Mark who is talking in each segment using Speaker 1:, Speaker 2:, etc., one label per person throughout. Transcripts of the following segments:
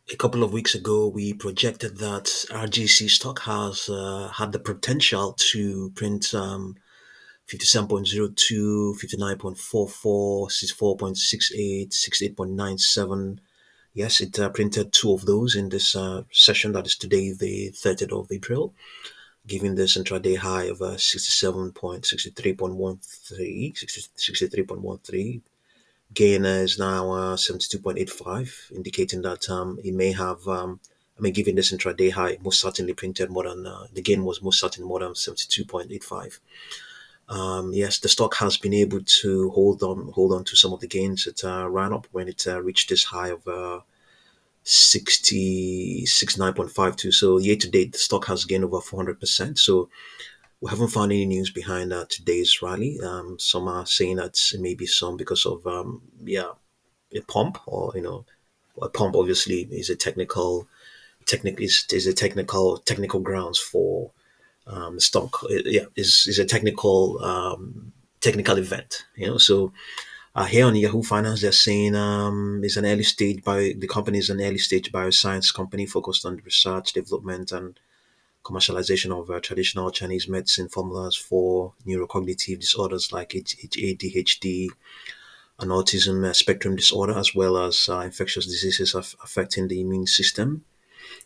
Speaker 1: A couple of weeks ago, we projected that RGC stock has had the potential to print 57.02, 59.44, 64.68, 68.97. Yes, it printed two of those in this session that is today, the 30th of April, giving this intraday high of 67.63.13, 63.13. Gain is now 72.85, indicating that it may have, given this intraday high, most certainly printed more than, the gain was most certainly more than 72.85. Yes, the stock has been able to hold on to some of the gains it ran up when it reached this high of 69.52. So year to date, the stock has gained over 400%. So we haven't found any news behind today's rally. Some are saying that it may be some because of a pump, or a pump obviously is a technical grounds for stock. Yeah, is a technical event. So here on Yahoo Finance, they're saying it's an early stage the company is an early stage bioscience company focused on research, development, and commercialization of traditional Chinese medicine formulas for neurocognitive disorders like ADHD and autism spectrum disorder, as well as infectious diseases affecting the immune system.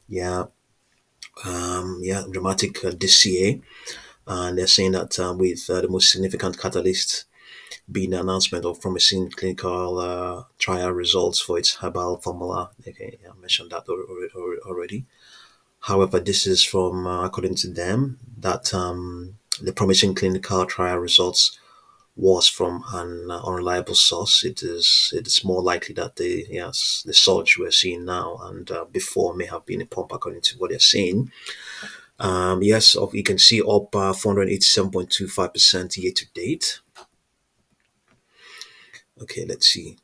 Speaker 1: Yeah, dramatic this year. And they're saying that with the most significant catalyst being the announcement of promising clinical trial results for its herbal formula. Okay, I mentioned that already. However, this is from, according to them, that the promising clinical trial results was from an unreliable source. It is more likely that the surge we're seeing now and before may have been a pump, according to what they're saying. Yes, you can see up 487.25% year to date. Okay, let's see.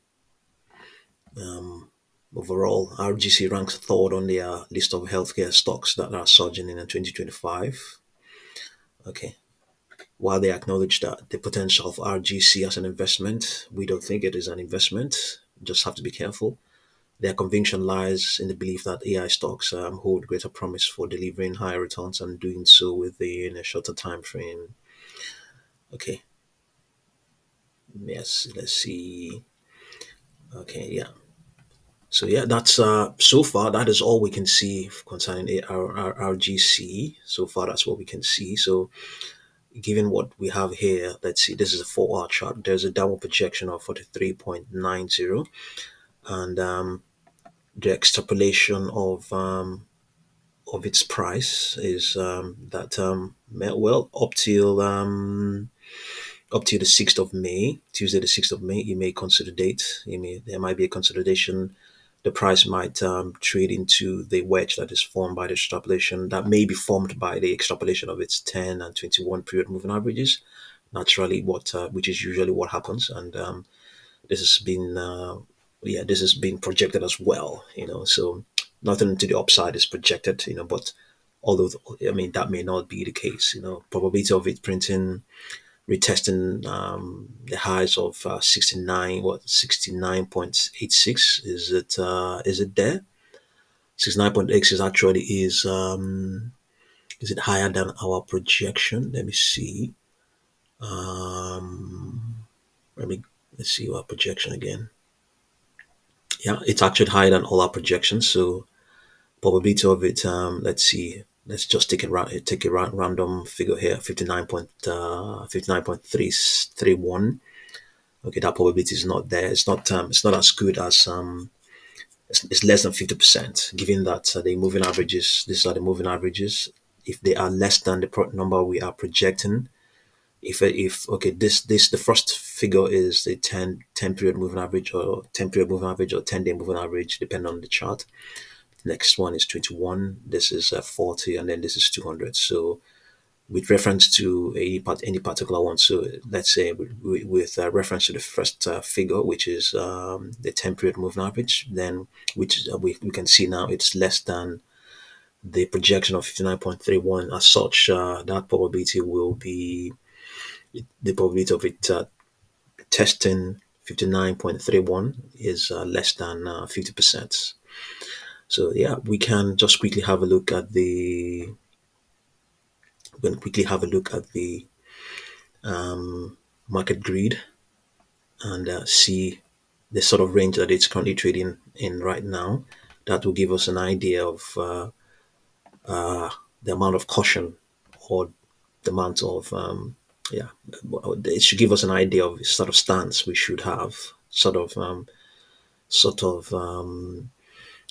Speaker 1: Overall, RGC ranks third on their list of healthcare stocks that are surging in 2025. Okay. While they acknowledge that the potential of RGC as an investment, we don't think it is an investment. Just have to be careful. Their conviction lies in the belief that AI stocks hold greater promise for delivering higher returns and doing so within a shorter time frame. Okay. Yes. Let's see. Okay. Yeah. So yeah, that's so far that is all we can see concerning RGC. So far, that's what we can see. So given what we have here, let's see. This is a 4-hour chart. There's a downward projection of 43.90, and the extrapolation of its price is that well up till the 6th of May, Tuesday the 6th of May, you may consolidate. There might be a consolidation. The price might trade into the wedge that is formed by the extrapolation, that may be formed by the extrapolation of its 10 and 21 period moving averages. Naturally, which is usually what happens, and this has been this has been projected as well. So nothing to the upside is projected. But although that may not be the case. Probability of it printing retesting the highs of 69.86. Is it there? 69.x is it higher than our projection? Let me see. Let me let's see our projection again. Yeah, it's actually higher than all our projections. So probability of it, let's see. Let's just take a random figure here. 59.331. Okay, that probability is not there. It's not as good as it's less than 50%. Given that the moving averages, these are the moving averages. If they are less than the number we are projecting, if okay, this the first figure is the 10 period moving average, or 10 period moving average, or 10-day moving average, depending on the chart. The next one is 21. This is 40, and then this is 200. So with reference to any particular one. So let's say with reference to the first figure, which is the 10 period moving average, then which we can see now it's less than the projection of 59.31. As such, that probability will be the probability of it testing 59.31 is less than 50%. So yeah, we can just quickly have a look at the we can quickly have a look at the market grid and see the sort of range that it's currently trading in right now. That will give us an idea of the amount of caution or the amount of yeah, it should give us an idea of the sort of stance we should have, sort of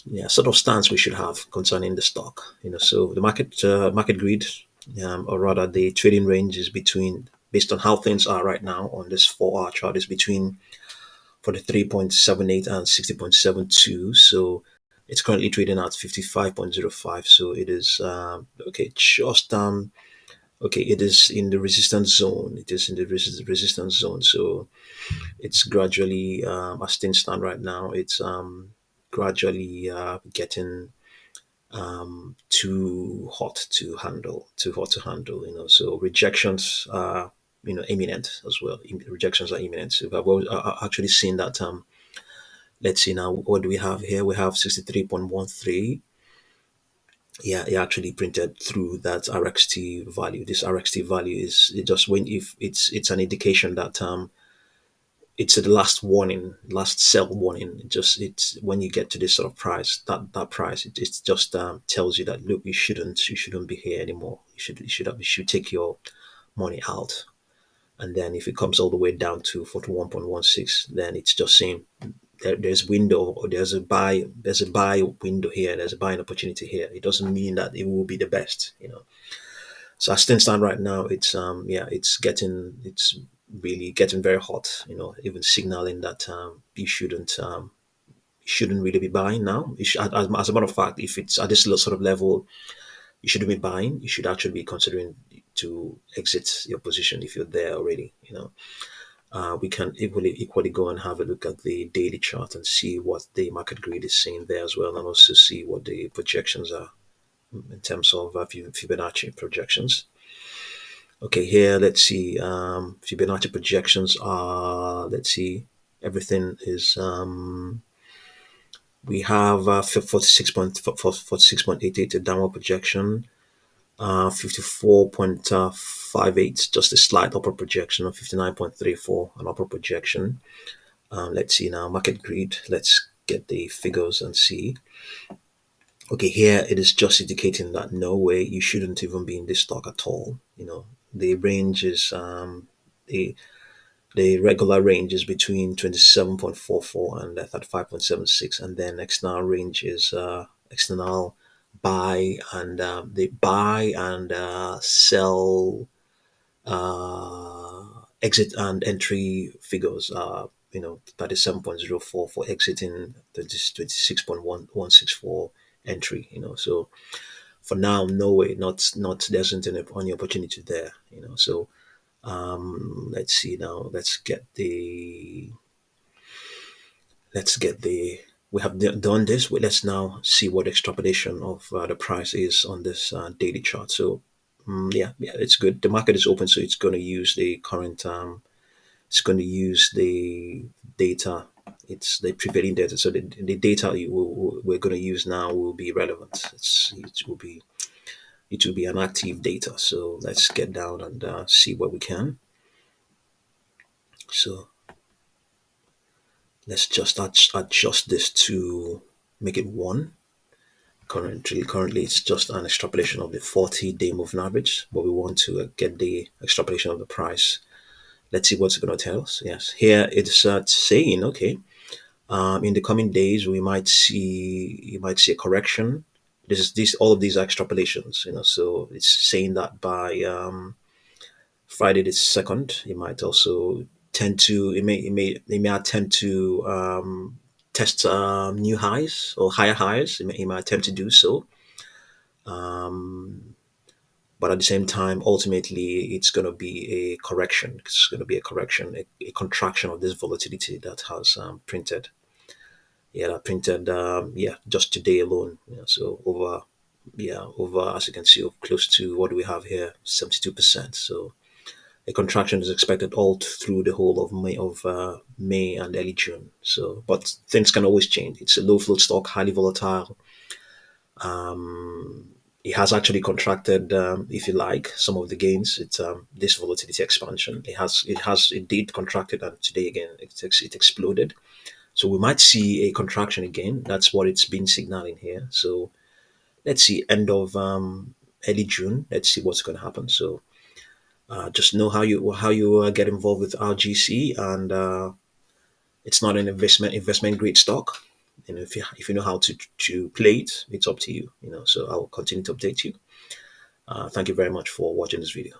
Speaker 1: yeah, sort of stance we should have concerning the stock. So the market grid, or rather the trading range is between, based on how things are right now on this 4 hour chart, is between 43.78 and 60.72. So it's currently trading at 55.05. So it is okay, just okay, it is in the resistance zone. It is in the resistance zone. So it's gradually, as things stand right now, it's gradually getting too hot to handle. So rejections are imminent as well. Rejections are imminent. So I've actually seen that. Let's see now. What do we have here? We have 63.13. Yeah, it actually printed through that RXT value. This RXT value is it just when if it's an indication that it's the last warning, last sell warning. It's when you get to this sort of price, that price, it just tells you that, look, you shouldn't be here anymore. You should take your money out. And then if it comes all the way down to 41.16, then it's just saying there's window, or there's a buy window here, there's a buying opportunity here. It doesn't mean that it will be the best. So as things stand right now, it's really getting very hot. Even signaling that you shouldn't really be buying now. As a matter of fact, if it's at this sort of level, you shouldn't be buying. You should actually be considering to exit your position if you're there already. We can equally go and have a look at the daily chart and see what the market grid is saying there as well, and also see what the projections are in terms of Fibonacci projections. Okay, here let's see. Fibonacci projections are, let's see, everything is. We have 46.88, a downward projection. 54.58, just a slight upper projection. Of 59.34, an upper projection. Let's see now, market grid. Let's get the figures and see. Okay, here it is just indicating that no way, you shouldn't even be in this stock at all. The range is the regular range is between 27.44 and 35.76, and then external range is external buy and the buy and sell, exit and entry figures are 37.04 for exiting, 26.164 entry. So for now, no way, not there isn't any opportunity there. So let's see now. Let's get the we have done this. Let's now see what extrapolation of the price is on this daily chart. So yeah, it's good. The market is open, so it's going to use the current. It's going to use the data. It's the prevailing data. So the data we're going to use now will be relevant. It will be an active data. So let's get down and see what we can. So let's just adjust this to make it one. Currently, it's just an extrapolation of the 40-day moving average, but we want to get the extrapolation of the price. Let's see what's going to tell us. Yes, here it's saying, okay, in the coming days you might see a correction. All of these are extrapolations. So it's saying that by Friday the 2nd, you might also tend to it may attempt to test new highs or higher highs. It might attempt to do so, but at the same time, ultimately, it's going to be a correction. It's going to be a correction, a contraction of this volatility that has printed. Yeah, that printed. Yeah, just today alone. So over, as you can see, close to, what do we have here? 72%. So a contraction is expected all through the whole of May and early June. So, but things can always change. It's a low float stock, highly volatile. It has actually contracted, if you like, some of the gains. It's this volatility expansion. It did contracted, and today again it exploded. So we might see a contraction again. That's what it's been signaling here. So let's see, end of early June. Let's see what's going to happen. So just know how you get involved with RGC, and it's not an investment grade stock. If you know how to play it, it's up to you. So I'll continue to update you. Thank you very much for watching this video.